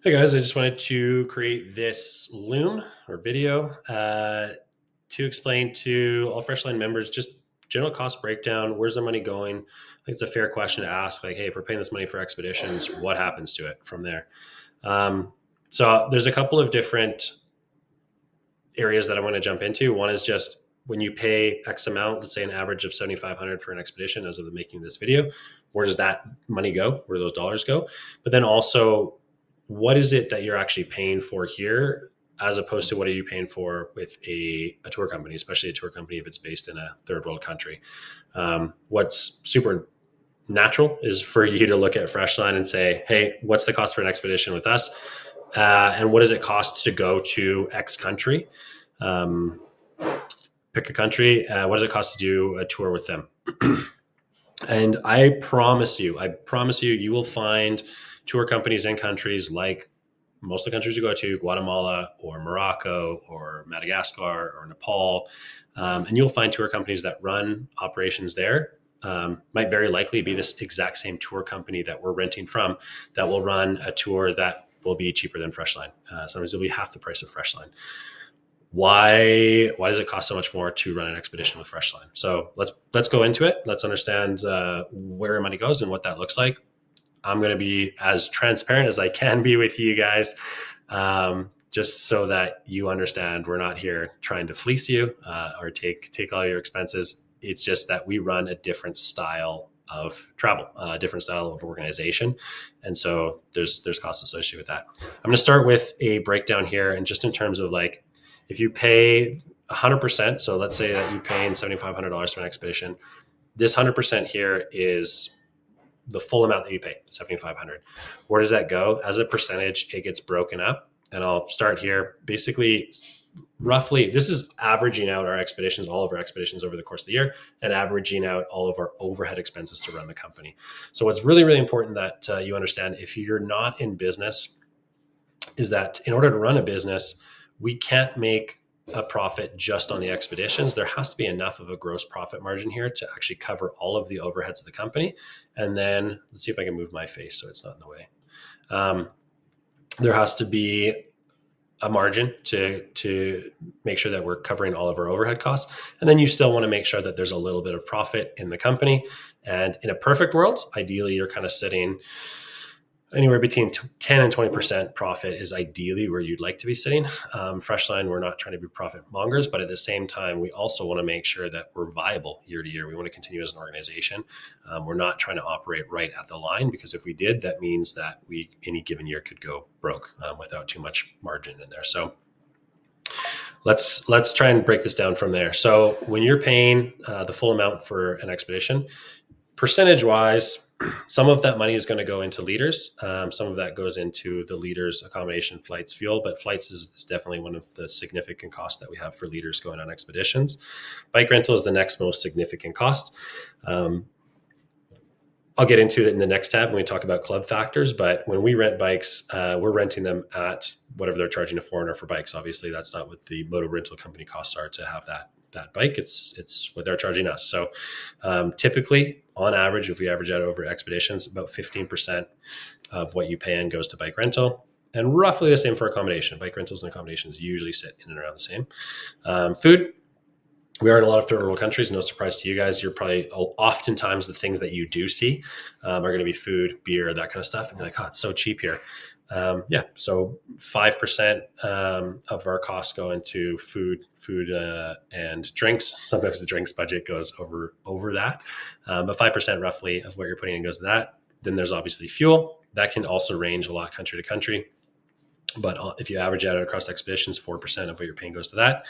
Hey guys, I just wanted to create this Loom or video to explain to all Freshline members just general cost breakdown. Where's the money going? I think it's a fair question to ask. Like, hey, if we're paying this money for expeditions, what happens to it from there? Um, so there's a couple of different areas that I want to jump into. One is just when you pay X amount, let's say an average of 7,500 for an expedition as of the making of this video, where does that money go? Where do those dollars go? But then also, what is it that you're actually paying for here as opposed to what are you paying for with a tour company, especially a tour company if it's based in a third world country. What's super natural is for you to look at Freshline and say, hey, what's the cost for an expedition with us? And what does it cost to go to X country? Um, Pick a country. What does it cost to do a tour with them? And I promise you, you will find tour companies in countries like most of the countries you go to, Guatemala or Morocco or Madagascar or Nepal. And you'll find tour companies that run operations there. Might very likely be this exact same tour company that we're renting from that will run a tour that will be cheaper than Freshline. Sometimes it'll be half the price of Freshline. Why does it cost so much more to run an expedition with Freshline? So let's go into it. Let's understand where money goes and what that looks like. I'm going to be as transparent as I can be with you guys, just so that you understand we're not here trying to fleece you or take all your expenses. It's just that we run a different style of travel, a different style of organization, and so there's costs associated with that. I'm going to start with a breakdown here, and just in terms of like if you pay 100%, so let's say that you're paying $7,500 for an expedition, this 100% here is the full amount that you pay, 7,500. Where does that go? As a percentage, it gets broken up. And I'll start here. Basically, roughly, this is averaging out our expeditions, all of our expeditions over the course of the year, and averaging out all of our overhead expenses to run the company. So what's really, really important that you understand if you're not in business is that in order to run a business, we can't make a profit just on the expeditions. There has to be enough of a gross profit margin here to actually cover all of the overheads of the company. And then let's see if I can move my face so it's not in the way. There has to be a margin to make sure that we're covering all of our overhead costs. And then you still want to make sure that there's a little bit of profit in the company. And in a perfect world, ideally, you're kind of sitting anywhere between 10 and 20% profit is ideally where you'd like to be sitting. Freshline, we're not trying to be profit mongers, but at the same time, we also want to make sure that we're viable year to year. We want to continue as an organization. We're not trying to operate right at the line, because if we did, that means that we any given year could go broke without too much margin in there. So let's try and break this down from there. So when you're paying the full amount for an expedition, percentage wise, some of that money is going to go into leaders. Some of that goes into the leaders' accommodation, flights, fuel, but flights is definitely one of the significant costs that we have for leaders going on expeditions. Bike rental is the next most significant cost. I'll get into it in the next tab when we talk about club factors, but when we rent bikes, we're renting them at whatever they're charging a foreigner for bikes. Obviously, that's not what the motor rental company costs are to have that bike. It's what they're charging us. So typically, on average, if we average out over expeditions, about 15% of what you pay in goes to bike rental, and roughly the same for accommodation. Bike rentals and accommodations usually sit in and around the same. Food, we are in a lot of third world countries. No surprise to you guys. You're probably oftentimes the things that you do see are going to be food, beer, that kind of stuff. And you're like, oh, it's so cheap here. So 5% of our costs go into food and drinks. Sometimes the drinks budget goes over that, but 5% roughly of what you're putting in goes to that. Then there's obviously fuel that can also range a lot country to country. But if you average out across expeditions, 4% of what you're paying goes to that.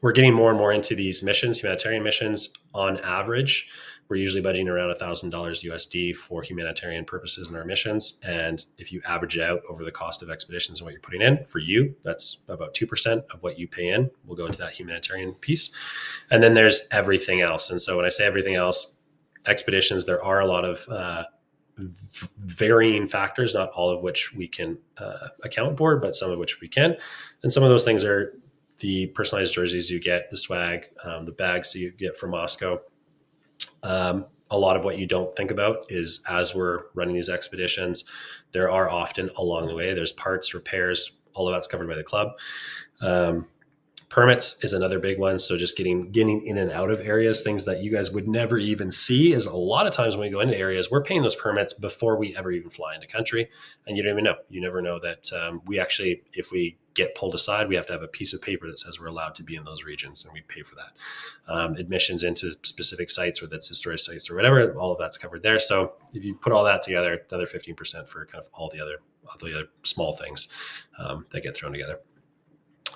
We're getting more and more into these missions, humanitarian missions. On average, we're usually budgeting around $1,000 USD for humanitarian purposes in our missions. And if you average it out over the cost of expeditions and what you're putting in, for you, that's about 2% of what you pay in will go into that humanitarian piece. And then there's everything else. And so when I say everything else, expeditions, there are a lot of varying factors, not all of which we can account for, but some of which we can. And some of those things are the personalized jerseys you get, the swag, the bags you get from Moscow. A lot of what you don't think about is as we're running these expeditions, there are often along the way, there's parts, repairs, all of that's covered by the club. Um, Permits is another big one. So just getting in and out of areas, things that you guys would never even see, is a lot of times when we go into areas, we're paying those permits before we ever even fly into country. And you don't even know. You never know that we actually, if we get pulled aside, we have to have a piece of paper that says we're allowed to be in those regions, and we pay for that. Admissions into specific sites, whether that's historic sites or whatever, all of that's covered there. So if you put all that together, another 15% for kind of all the other small things that get thrown together.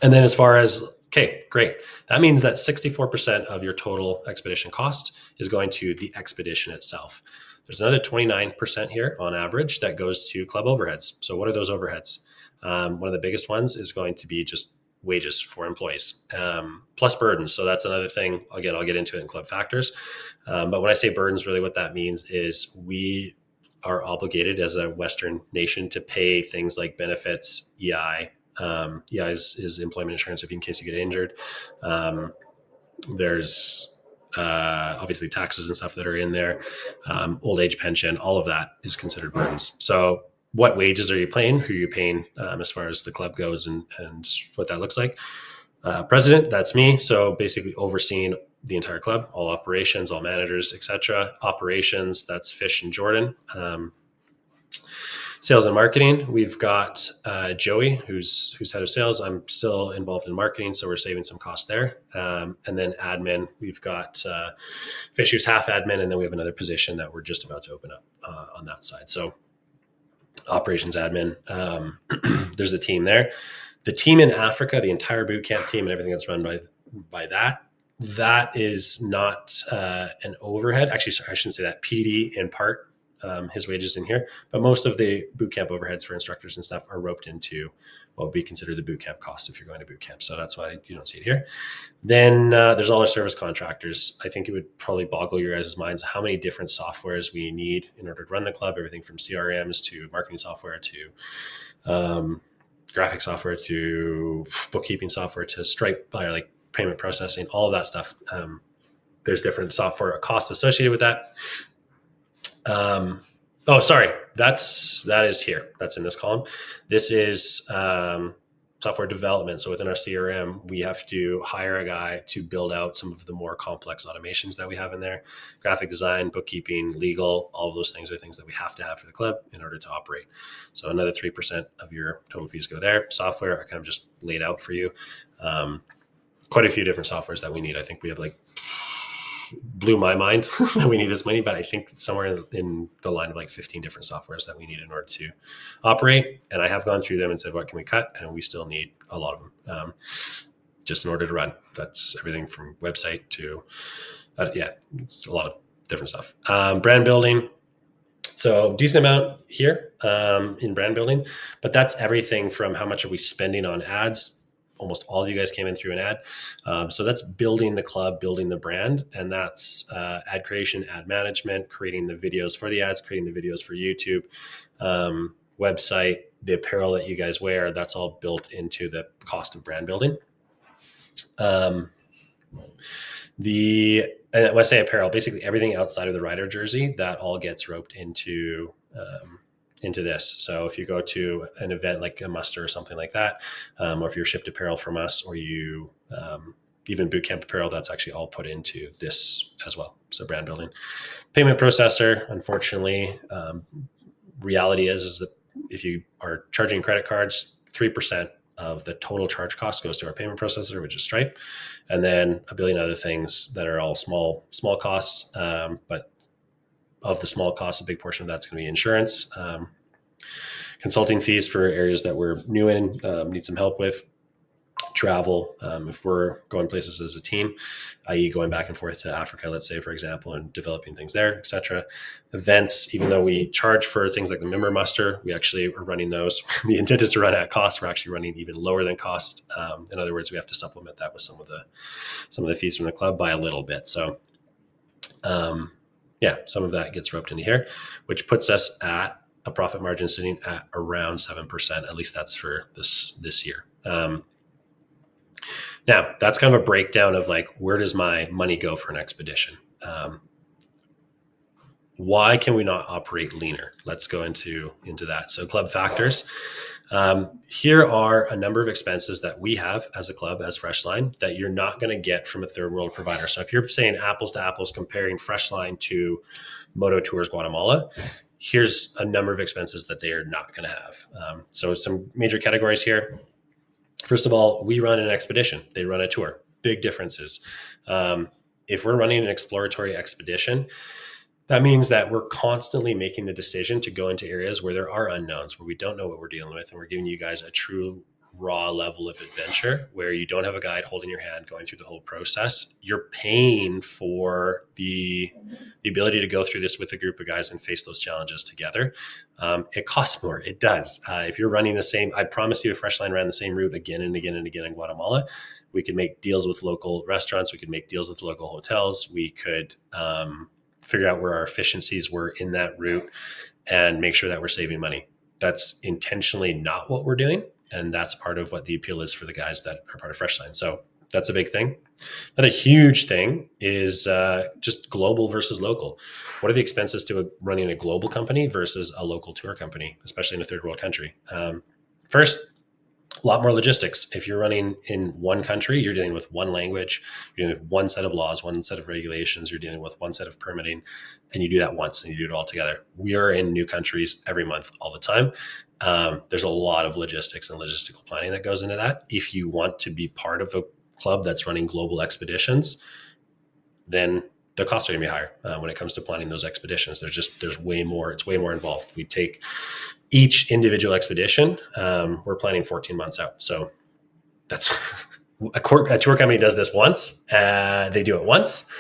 And then as far as, okay, great. That means that 64% of your total expedition cost is going to the expedition itself. There's another 29% here on average that goes to club overheads. So what are those overheads? One of the biggest ones is going to be just wages for employees, plus burdens. So that's another thing. Again, I'll get into it in club factors. But when I say burdens, really what that means is we are obligated as a Western nation to pay things like benefits, EI. EI is employment insurance in case you get injured. There's obviously taxes and stuff that are in there. Old age pension, all of that is considered burdens. So what wages are you paying? Who are you paying as far as the club goes, and what that looks like? President, that's me. So basically overseeing the entire club, all operations, all managers, etc. Operations, that's Fish and Jordan. Sales and marketing, we've got Joey, who's head of sales. I'm still involved in marketing, so we're saving some costs there. And then admin, we've got Fish, who's half admin, and then we have another position that we're just about to open up on that side. So operations admin, there's a team there. The team in Africa, the entire bootcamp team and everything that's run by that is not an overhead. Actually, sorry, I shouldn't say that. PD in part. His wages in here, but most of the bootcamp overheads for instructors and stuff are roped into what would be considered the bootcamp cost if you're going to bootcamp. So that's why you don't see it here. Then there's all our service contractors. I think it would probably boggle your guys' minds how many different softwares we need in order to run the club. Everything from CRMs to marketing software to graphic software to bookkeeping software to Stripe, like payment processing, all of that stuff. There's different software costs associated with that. Oh, sorry. That is here. That's in this column. This is software development. So within our CRM, we have to hire a guy to build out some of the more complex automations that we have in there. Graphic design, bookkeeping, legal, all of those things are things that we have to have for the club in order to operate. So another 3% of your total fees go there. Software, I kind of just laid out for you. Quite a few different softwares that we need. I think we have blew my mind that we need this many, but I think somewhere in the line of 15 different softwares that we need in order to operate. And I have gone through them and said, what can we cut? And we still need a lot of them just in order to run. That's everything from website to, it's a lot of different stuff. Brand building. So decent amount here in brand building, but that's everything from how much are we spending on ads. Almost all of you guys came in through an ad. So that's building the club, building the brand. And that's ad creation, ad management, creating the videos for the ads, creating the videos for YouTube, website, the apparel that you guys wear. That's all built into the cost of brand building. And when I say apparel, basically everything outside of the rider jersey, that all gets roped into this. So if you go to an event like a muster or something like that, or if you're shipped apparel from us, or you even bootcamp apparel, that's actually all put into this as well. So brand building. Payment processor, unfortunately, reality is that if you are charging credit cards, 3% of the total charge cost goes to our payment processor, which is Stripe. And then a billion other things that are all small costs, but of the small costs, a big portion of that's going to be insurance, consulting fees for areas that we're new in, need some help with, travel, if we're going places as a team, i.e. going back and forth to Africa, let's say, for example, and developing things there, etc. Events, even though we charge for things like the member muster, we actually are running those. The intent is to run at cost. We're actually running even lower than cost. In other words, we have to supplement that with some of the fees from the club by a little bit. So, some of that gets roped into here, which puts us at a profit margin sitting at around 7%. At least that's for this year. Now, that's kind of a breakdown of where does my money go for an expedition? Why can we not operate leaner? Let's go into that. So club factors. Here are a number of expenses that we have as a club, as Freshline, that you're not going to get from a third world provider. So if you're saying apples to apples, comparing Freshline to Moto Tours Guatemala, here's a number of expenses that they are not going to have. So some major categories here. First of all, we run an expedition. They run a tour. Big differences. If we're running an exploratory expedition, that means that we're constantly making the decision to go into areas where there are unknowns, where we don't know what we're dealing with. And we're giving you guys a true raw level of adventure where you don't have a guide holding your hand going through the whole process. You're paying for the ability to go through this with a group of guys and face those challenges together. It costs more. It does. If you're running the same, I promise you, if Freshline ran the same route again and again and again in Guatemala, we could make deals with local restaurants. We could make deals with local hotels. We could figure out where our efficiencies were in that route and make sure that we're saving money. That's intentionally not what we're doing. And that's part of what the appeal is for the guys that are part of Freshline. So that's a big thing. Another huge thing is just global versus local. What are the expenses to running a global company versus a local tour company, especially in a third world country? First, a lot more logistics. If you're running in one country, you're dealing with one language, you're dealing with one set of laws, one set of regulations, you're dealing with one set of permitting, and you do that once and you do it all together. We are in new countries every month, all the time. There's a lot of logistics and logistical planning that goes into that. If you want to be part of a club that's running global expeditions, then the costs are going to be higher when it comes to planning those expeditions. There's way more. It's way more involved. We take each individual expedition. We're planning 14 months out. So that's a tour company does this once. They do it once.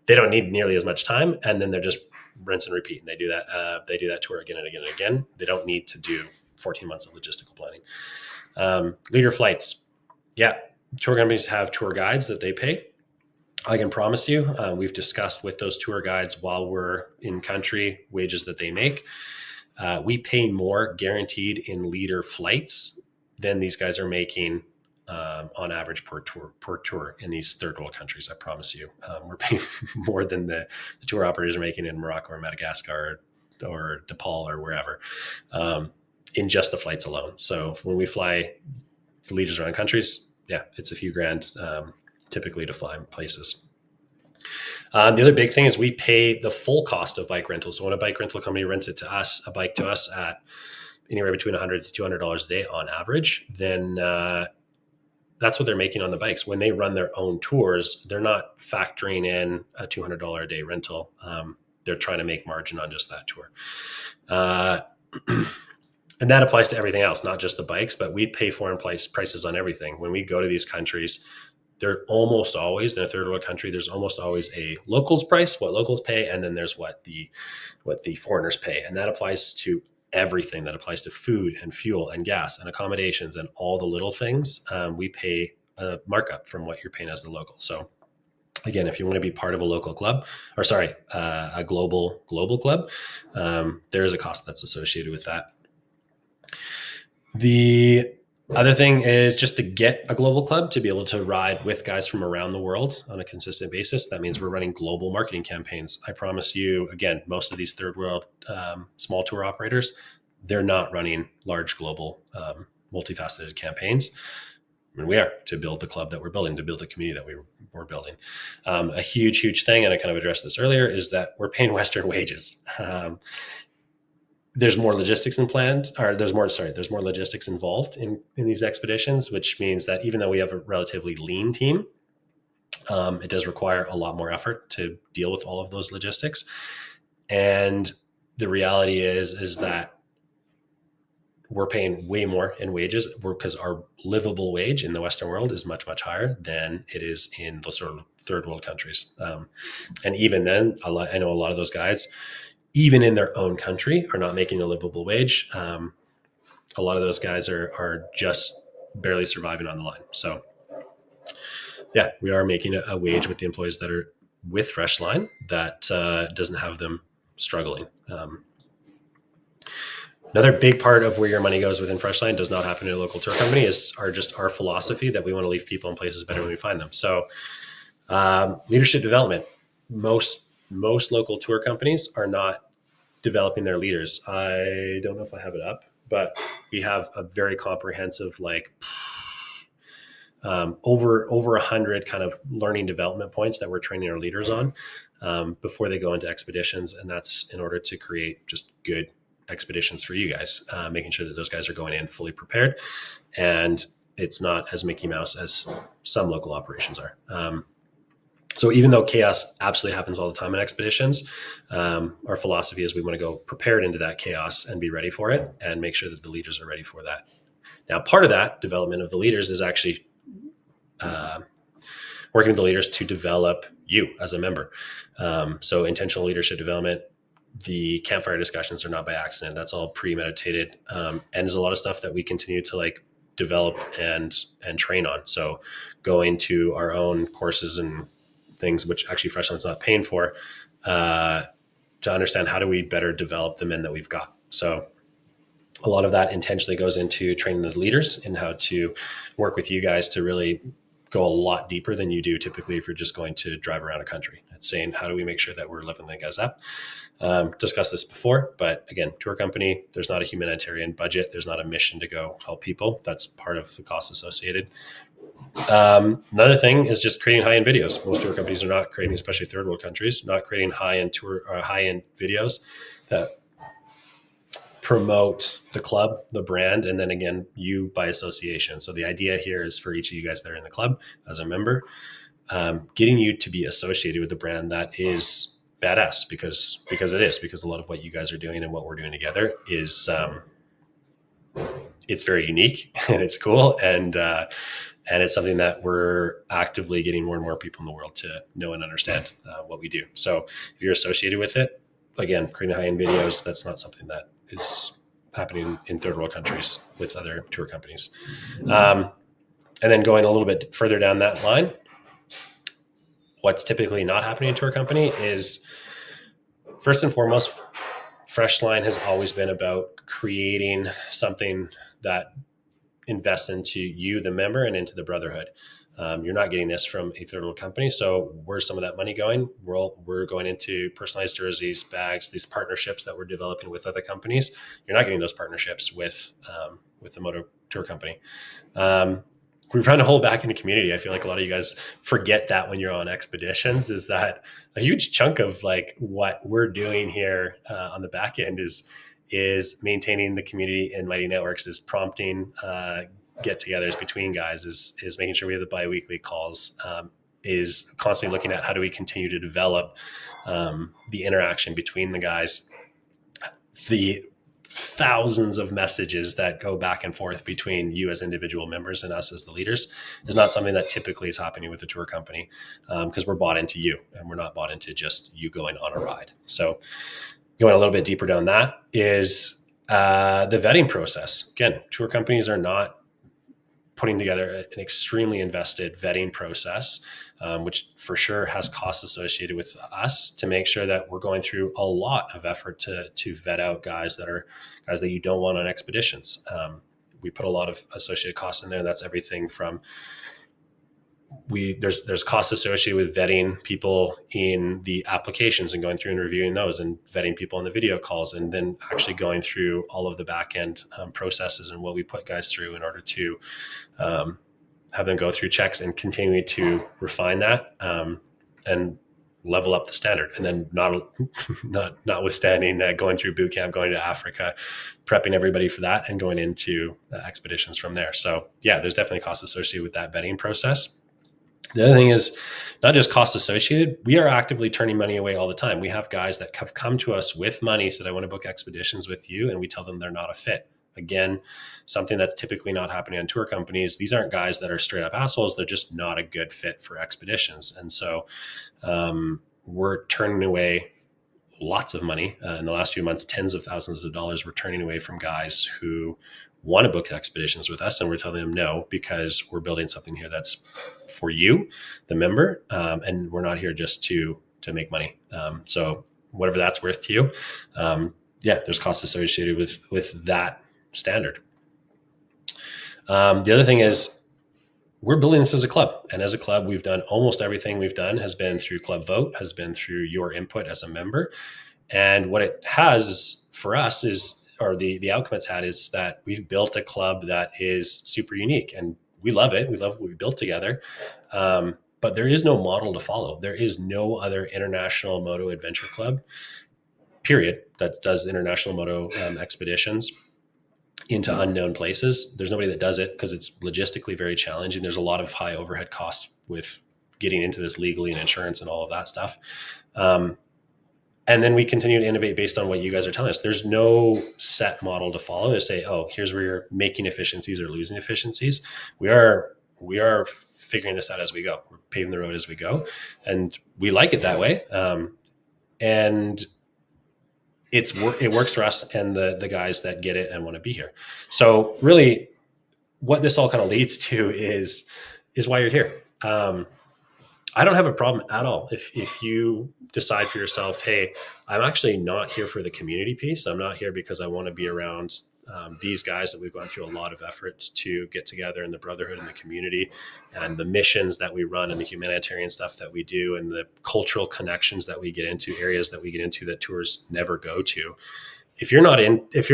They don't need nearly as much time, and then they're just rinse and repeat. And they do that. They do that tour again and again and again. They don't need to do 14 months of logistical planning. Leader flights. Yeah, tour companies have tour guides that they pay. I can promise you, we've discussed with those tour guides while we're in country wages that they make. We pay more guaranteed in leader flights than these guys are making on average per tour in these third world countries. I promise you, we're paying more than the tour operators are making in Morocco or Madagascar or Nepal or wherever in just the flights alone. So when we fly the leaders around countries, yeah, it's a few grand typically to fly places. The other big thing is we pay the full cost of bike rental. So when a bike rental company rents a bike to us at anywhere between $100 to $200 a day on average, then that's what they're making on the bikes. When they run their own tours, they're not factoring in a $200 a day rental. They're trying to make margin on just that tour. And that applies to everything else, not just the bikes, but we pay foreign prices on everything. When we go to these countries, they're almost always in a third world country. There's almost always a locals price, what locals pay, and then there's what the foreigners pay, and that applies to everything. That applies to food and fuel and gas and accommodations and all the little things. We pay a markup from what you're paying as the local. So again, if you want to be part of a local club, a global club, there is a cost that's associated with that. The other thing is just to get a global club to be able to ride with guys from around the world on a consistent basis. That means we're running global marketing campaigns. I promise you, again, most of these third world small tour operators, they're not running large global multifaceted campaigns. I mean, we are, to build the club that we're building, to build the community that we're building. A huge thing, and I kind of addressed this earlier, is that we're paying Western wages. There's more logistics there's more logistics involved in these expeditions, which means that even though we have a relatively lean team, it does require a lot more effort to deal with all of those logistics. And the reality is that we're paying way more in wages because our livable wage in the Western world is much higher than it is in those sort of third world countries. And even then, I know a lot of those guys, even in their own country, are not making a livable wage. A lot of those guys are just barely surviving on the line. So yeah, we are making a wage with the employees that are with Freshline that doesn't have them struggling. Another big part of where your money goes within Freshline does not happen in a local tour company is our philosophy that we want to leave people in places better when we find them. So leadership development. Most most local tour companies are not developing their leaders. I don't know if I have it up, but we have a very comprehensive, like over 100 kind of learning development points that we're training our leaders on before they go into expeditions, and that's in order to create just good expeditions for you guys, making sure that those guys are going in fully prepared, and it's not as Mickey Mouse as some local operations are. So even though chaos absolutely happens all the time in expeditions, our philosophy is we want to go prepared into that chaos and be ready for it and make sure that the leaders are ready for that. Now, part of that development of the leaders is actually working with the leaders to develop you as a member. So intentional leadership development, the campfire discussions are not by accident. That's all premeditated. And there's a lot of stuff that we continue to like develop and train on. So going to our own courses and things, which actually Freshland's not paying for, to understand how do we better develop the men that we've got. So a lot of that intentionally goes into training the leaders and how to work with you guys to really go a lot deeper than you do typically if you're just going to drive around a country. It's saying, how do we make sure that we're lifting the guys up? Discussed this before, but again, tour company, there's not a humanitarian budget. There's not a mission to go help people. That's part of the cost associated. Another thing is just creating high-end videos. Most tour companies are not creating, especially third world countries, not creating high-end tour or high-end videos that promote the club, the brand, and then again, you by association. So the idea here is for each of you guys that are in the club as a member, getting you to be associated with the brand that is badass because it is, because a lot of what you guys are doing and what we're doing together is it's very unique and it's cool, and it's something that we're actively getting more and more people in the world to know and understand what we do. So if you're associated with it, again, creating high-end videos, that's not something that is happening in third world countries with other tour companies. And then going a little bit further down that line, what's typically not happening in tour company is, first and foremost, Freshline has always been about creating something that invests into you, the member, and into the brotherhood. You're not getting this from a third world company. So where's some of that money going? We're going into personalized jerseys, bags, these partnerships that we're developing with other companies. You're not getting those partnerships with the motor tour company. We're trying to hold back in the community. I feel like a lot of you guys forget that when you're on expeditions, is that a huge chunk of like what we're doing here on the back end is maintaining the community in Mighty Networks, is prompting get-togethers between guys, is making sure we have the bi-weekly calls, is constantly looking at how do we continue to develop the interaction between the guys, the thousands of messages that go back and forth between you as individual members and us as the leaders is not something that typically is happening with a tour company, because we're bought into you and we're not bought into just you going on a ride. So going a little bit deeper down that is the vetting process. Again, tour companies are not putting together an extremely invested vetting process, which for sure has costs associated with us to make sure that we're going through a lot of effort to vet out guys that you don't want on expeditions. We put a lot of associated costs in there. That's everything from there's costs associated with vetting people in the applications and going through and reviewing those, and vetting people in the video calls, and then actually going through all of the back end processes and what we put guys through in order to have them go through checks and continue to refine that and level up the standard. And then notwithstanding going through boot camp, going to Africa, prepping everybody for that, and going into expeditions from there. So yeah, there's definitely costs associated with that vetting process. The other thing is not just cost associated. We are actively turning money away all the time. We have guys that have come to us with money, said, I want to book expeditions with you. And we tell them they're not a fit. Again, something that's typically not happening on tour companies. These aren't guys that are straight up assholes. They're just not a good fit for expeditions. And so we're turning away lots of money in the last few months, tens of thousands of dollars we're turning away from guys who want to book expeditions with us. And we're telling them no, because we're building something here that's for you, the member. And we're not here just to make money. So whatever that's worth to you. There's costs associated with that standard. The other thing is we're building this as a club. And as a club, we've done almost everything we've done has been through club vote, has been through your input as a member. And what it has for us is, or the outcome it's had is that we've built a club that is super unique, and we love it. We love what we built together. But there is no model to follow. There is no other international moto adventure club, period, that does international moto expeditions into unknown places. There's nobody that does it because it's logistically very challenging. There's a lot of high overhead costs with getting into this legally and insurance and all of that stuff. And then we continue to innovate based on what you guys are telling us. There's no set model to follow to say, oh, here's where you're making efficiencies or losing efficiencies. We are figuring this out as we go. We're paving the road as we go. And we like it that way. And it works for us and the guys that get it and want to be here. So really what this all kind of leads to is why you're here. I don't have a problem at all if you decide for yourself, hey, I'm actually not here for the community piece. I'm not here because I want to be around these guys that we've gone through a lot of effort to get together, and the brotherhood and the community and the missions that we run and the humanitarian stuff that we do and the cultural connections that we get into, areas that we get into that tours never go to. If you're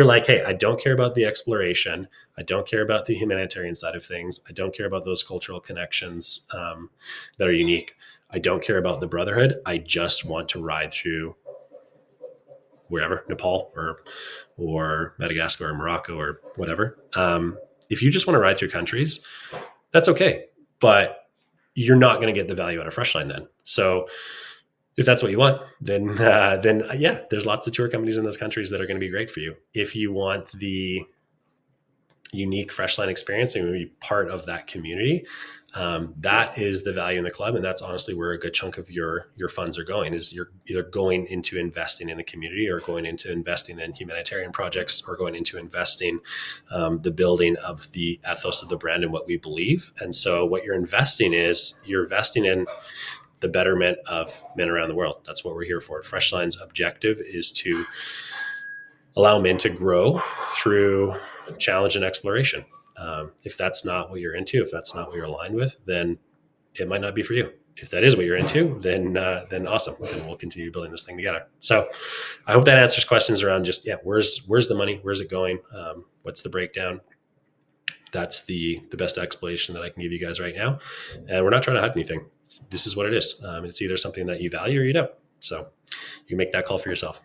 like, hey, I don't care about the exploration, I don't care about the humanitarian side of things, I don't care about those cultural connections that are unique, I don't care about the brotherhood, I just want to ride through wherever, Nepal or Madagascar or Morocco or whatever. If you just want to ride through countries, that's okay, but you're not going to get the value out of Freshline then. So if that's what you want, then yeah, there's lots of tour companies in those countries that are going to be great for you. If you want the unique Freshline experience and be part of that community, that is the value in the club, and that's honestly where a good chunk of your funds are going. Is you're either going into investing in the community, or going into investing in humanitarian projects, or going into investing the building of the ethos of the brand and what we believe. And so what you're investing in the betterment of men around the world. That's what we're here for. Freshline's objective is to allow men to grow through challenge and exploration. If that's not what you're into, if that's not what you're aligned with, then it might not be for you. If that is what you're into, then awesome. And we'll continue building this thing together. So I hope that answers questions around just, where's the money? Where's it going? What's the breakdown? That's the best explanation that I can give you guys right now. And we're not trying to hide anything. This is what it is. It's either something that you value or you don't. So you can make that call for yourself.